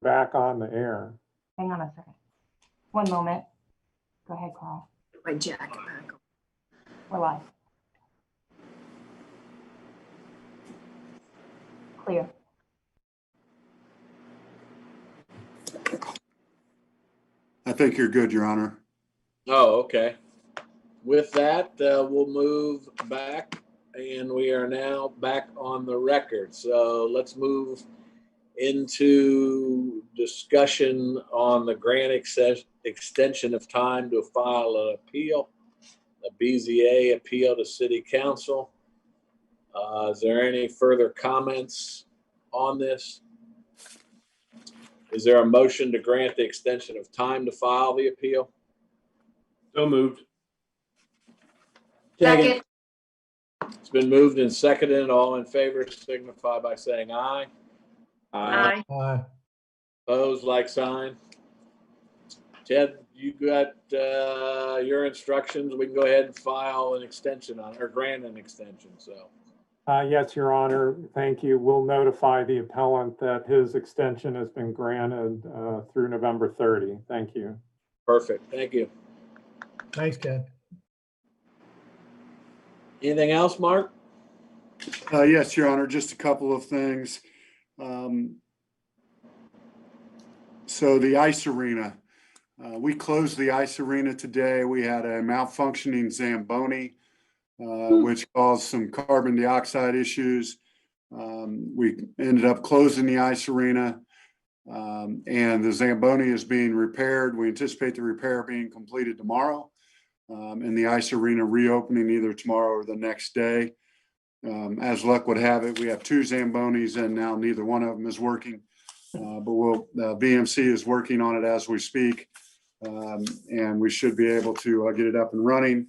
back on the air. Hang on a second. One moment. Go ahead, Carl. My jacket back. We're live. Clear. I think you're good, Your Honor. Oh, okay. With that, we'll move back, and we are now back on the record. So let's move into discussion on the grant extension of time to file an appeal, a BZA appeal to City Council. Is there any further comments on this? Is there a motion to grant the extension of time to file the appeal? So moved. Second. It's been moved and seconded. All in favor signify by saying aye. Aye. Opposed, like sign. Ted, you got your instructions. We can go ahead and file an extension on, or grant an extension, so. Yes, Your Honor. Thank you. We'll notify the appellant that his extension has been granted through November 30. Thank you. Perfect. Thank you. Thanks, Ken. Anything else, Mark? Yes, Your Honor, just a couple of things. So the ice arena, we closed the ice arena today. We had a malfunctioning Zamboni, which caused some carbon dioxide issues. We ended up closing the ice arena, and the Zamboni is being repaired. We anticipate the repair being completed tomorrow, and the ice arena reopening either tomorrow or the next day. As luck would have it, we have two Zambonis, and now neither one of them is working. But VMC is working on it as we speak, and we should be able to get it up and running.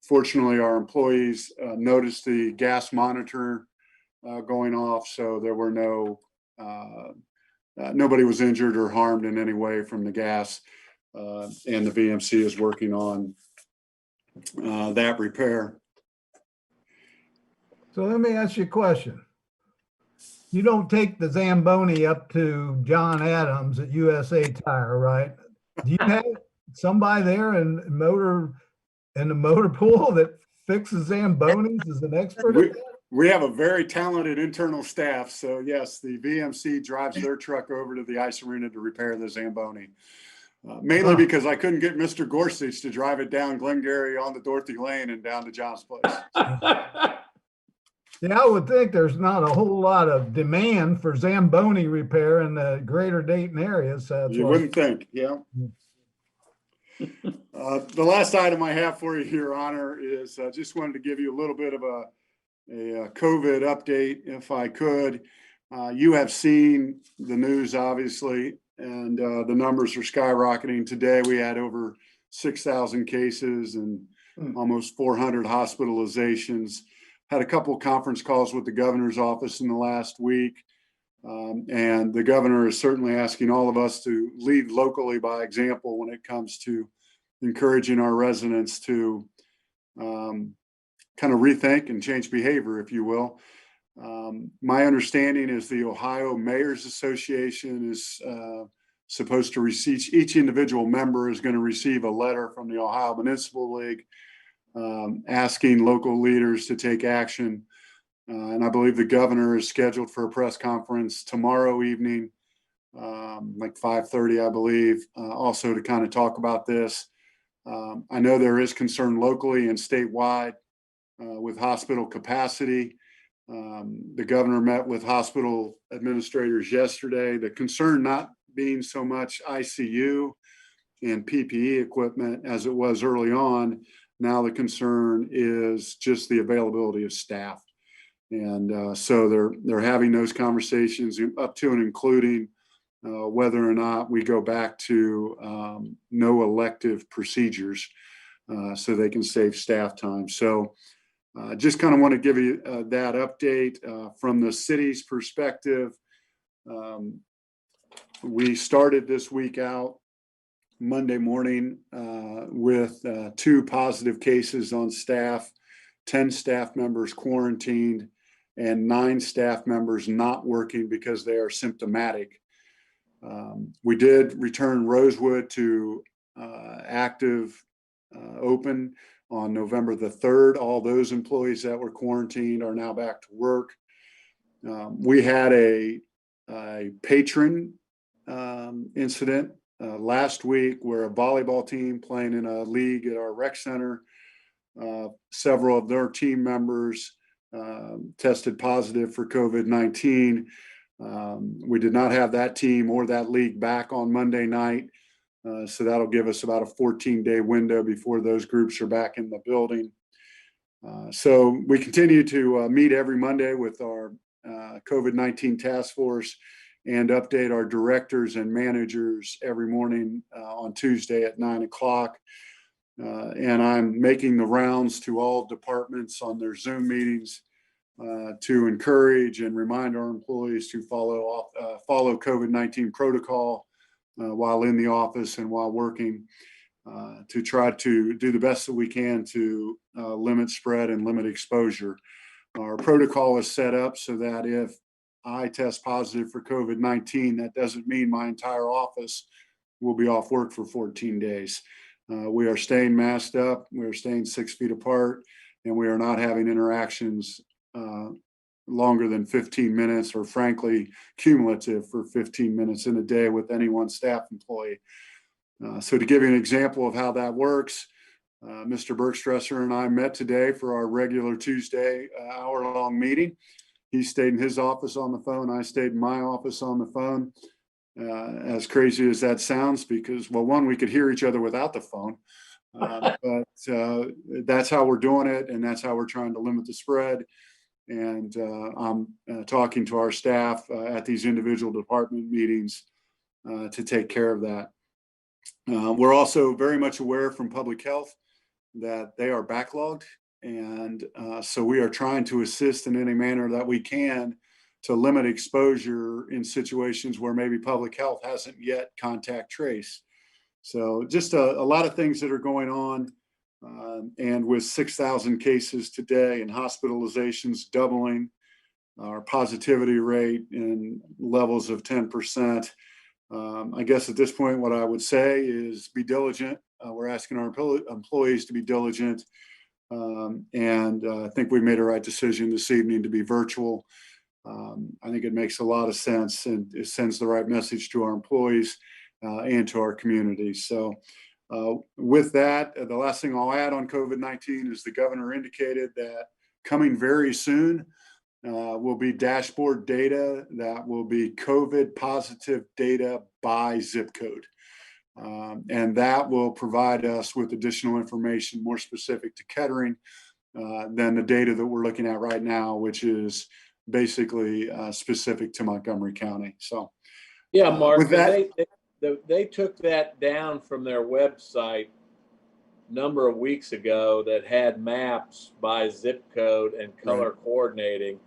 Fortunately, our employees noticed the gas monitor going off, so there were nobody was injured or harmed in any way from the gas, and the VMC is working on that repair. So let me ask you a question. You don't take the Zamboni up to John Adams at USA Tire, right? Do you have somebody there in the motor pool that fixes Zambonis as an expert? We have a very talented internal staff. So yes, the VMC drives their truck over to the ice arena to repair the Zamboni. Mainly because I couldn't get Mr. Gorsuch to drive it down Glengarry on the Dorothy Lane and down to John's place. Yeah, I would think there's not a whole lot of demand for Zamboni repair in the greater Dayton area. So you wouldn't think, yeah. The last item I have for you, Your Honor, is I just wanted to give you a little bit of a COVID update, if I could. You have seen the news, obviously, and the numbers are skyrocketing. Today, we had over 6,000 cases and almost 400 hospitalizations. Had a couple of conference calls with the governor's office in the last week. And the governor is certainly asking all of us to lead locally by example when it comes to encouraging our residents to kind of rethink and change behavior, if you will. My understanding is the Ohio Mayors Association is supposed to receive, each individual member is going to receive a letter from the Ohio Municipal League asking local leaders to take action. And I believe the governor is scheduled for a press conference tomorrow evening, like 5:30, I believe, also to kind of talk about this. I know there is concern locally and statewide with hospital capacity. The governor met with hospital administrators yesterday. The concern not being so much ICU and PPE equipment as it was early on. Now the concern is just the availability of staff. And so they're having those conversations up to and including whether or not we go back to no elective procedures so they can save staff time. So just kind of want to give you that update from the city's perspective. We started this week out Monday morning with 2 positive cases on staff, 10 staff members quarantined, and 9 staff members not working because they are symptomatic. We did return Rosewood to active open on November the 3rd. All those employees that were quarantined are now back to work. We had a patron incident last week where a volleyball team playing in a league at our rec center, several of their team members tested positive for COVID-19. We did not have that team or that league back on Monday night. So that'll give us about a 14-day window before those groups are back in the building. So we continue to meet every Monday with our COVID-19 task force and update our directors and managers every morning on Tuesday at 9 o'clock. And I'm making the rounds to all departments on their Zoom meetings to encourage and remind our employees to follow COVID-19 protocol while in the office and while working, to try to do the best that we can to limit spread and limit exposure. Our protocol is set up so that if I test positive for COVID-19, that doesn't mean my entire office will be off work for 14 days. We are staying masked up, we are staying 6 feet apart, and we are not having interactions longer than 15 minutes, or frankly, cumulative for 15 minutes in a day with any one staff employee. So to give you an example of how that works, Mr. Bergstresser and I met today for our regular Tuesday hour-long meeting. He stayed in his office on the phone. I stayed in my office on the phone. As crazy as that sounds, because, well, one, we could hear each other without the phone. But that's how we're doing it, and that's how we're trying to limit the spread. And I'm talking to our staff at these individual department meetings to take care of that. We're also very much aware from public health that they are backlogged. And so we are trying to assist in any manner that we can to limit exposure in situations where maybe public health hasn't yet contact traced. So just a lot of things that are going on. And with 6,000 cases today and hospitalizations doubling, our positivity rate in levels of 10%. I guess at this point, what I would say is be diligent. We're asking our employees to be diligent. And I think we made a right decision this evening to be virtual. I think it makes a lot of sense, and it sends the right message to our employees and to our community. So with that, the last thing I'll add on COVID-19 is the governor indicated that coming very soon will be dashboard data that will be COVID positive data by zip code. And that will provide us with additional information more specific to Kettering than the data that we're looking at right now, which is basically specific to Montgomery County. So Yeah, Mark, with that, they took that down from their website a number of weeks ago that had maps by zip code and color coordinating,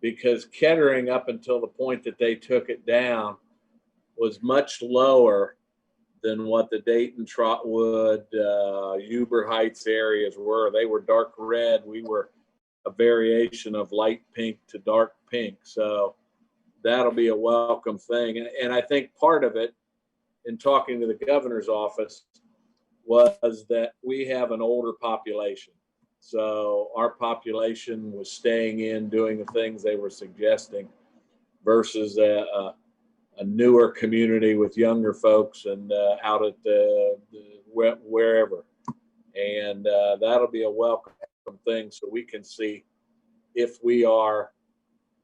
because Kettering, up until the point that they took it down, was much lower than what the Dayton, Trotwood, Huber Heights areas were. They were dark red. We were a variation of light pink to dark pink. So that'll be a welcome thing. And I think part of it, in talking to the governor's office, was that we have an older population. So our population was staying in, doing the things they were suggesting, versus a newer community with younger folks and out at wherever. And that'll be a welcome thing, so we can see if we are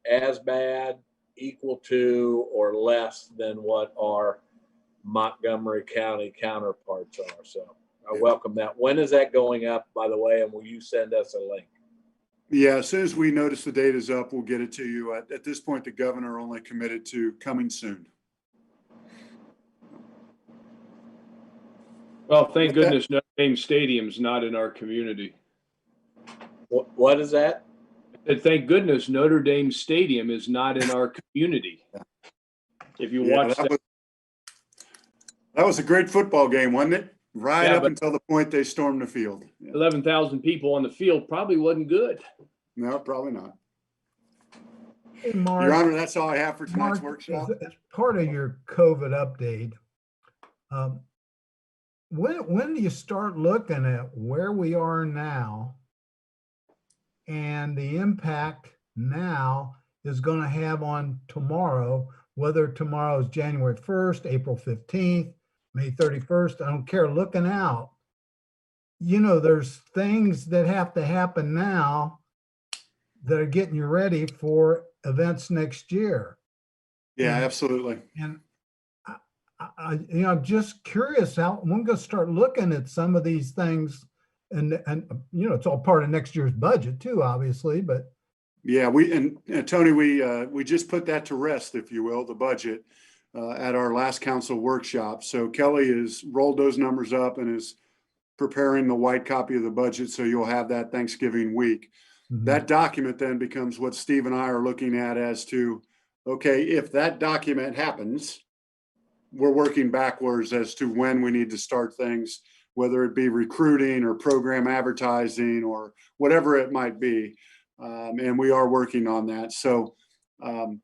as bad, equal to, or less than what our Montgomery County counterparts are. So I welcome that. When is that going up, by the way, and will you send us a link? Yeah, as soon as we notice the data's up, we'll get it to you. At this point, the governor only committed to coming soon. Well, thank goodness Notre Dame Stadium's not in our community. What is that? And thank goodness Notre Dame Stadium is not in our community. If you watch that was a great football game, wasn't it? Right Yeah, up but until the point they stormed the field. Yeah. 11,000 people on the field probably wasn't good. No, probably not. Hey, Mark. Your Honor, that's all I have for tonight's Mark, workshop. as part of your COVID update, um, when do you start looking at where we are now and the impact now is going to have on tomorrow, whether tomorrow is January 1st, April 15th, May 31st, I don't care, looking out. There's things that have to happen now that are getting you ready for events next year. Yeah, And- absolutely. And I'm just curious how we're going to start looking at some of these things, and it's all part of next year's budget too, obviously. But Yeah, Tony, we just put that to rest, if you will, the budget at our last council workshop. So Kelly has rolled those numbers up and is preparing the white copy of the budget. So you'll have that Thanksgiving week. That document then becomes what Steve and I are looking at as to, okay, if that document happens, we're working backwards as to when we need to start things, whether it be recruiting or program advertising or whatever it might be. And we are working on that. So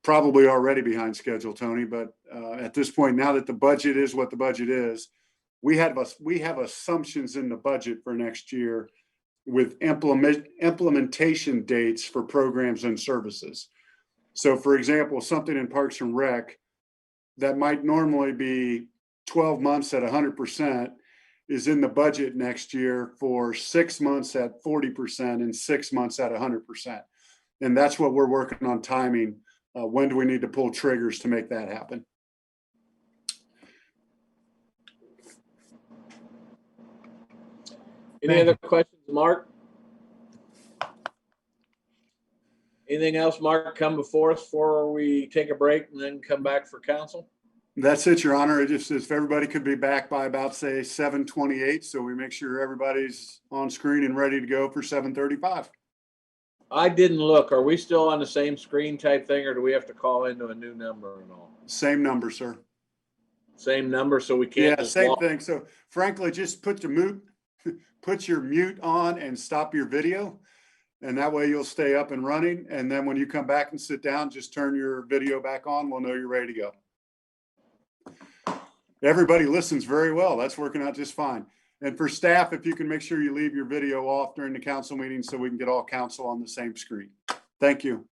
probably already behind schedule, Tony, but at this point, now that the budget is what the budget is, we have assumptions in the budget for next year with implementation dates for programs and services. So for example, something in Parks and Rec that might normally be 12 months at 100% is in the budget next year for 6 months at 40% and 6 months at 100%. And that's what we're working on timing. When do we need to pull triggers to make that happen? Any other questions, Mark? Anything else, Mark, come before us before we take a break and then come back for council? That's it, Your Honor. It just, if everybody could be back by about, say, 7:28, so we make sure everybody's on screen and ready to go for 7:35. I didn't look. Are we still on the same screen type thing, or do we have to call into a new number and all? Same number, sir. Same number, so we can't Yeah, just same walk. thing. So frankly, just put your mute on and stop your video. And that way you'll stay up and running. And then when you come back and sit down, just turn your video back on. We'll know you're ready to go. Everybody listens very well. That's working out just fine. And for staff, if you can make sure you leave your video off during the council meeting so we can get all council on the same screen. Thank you.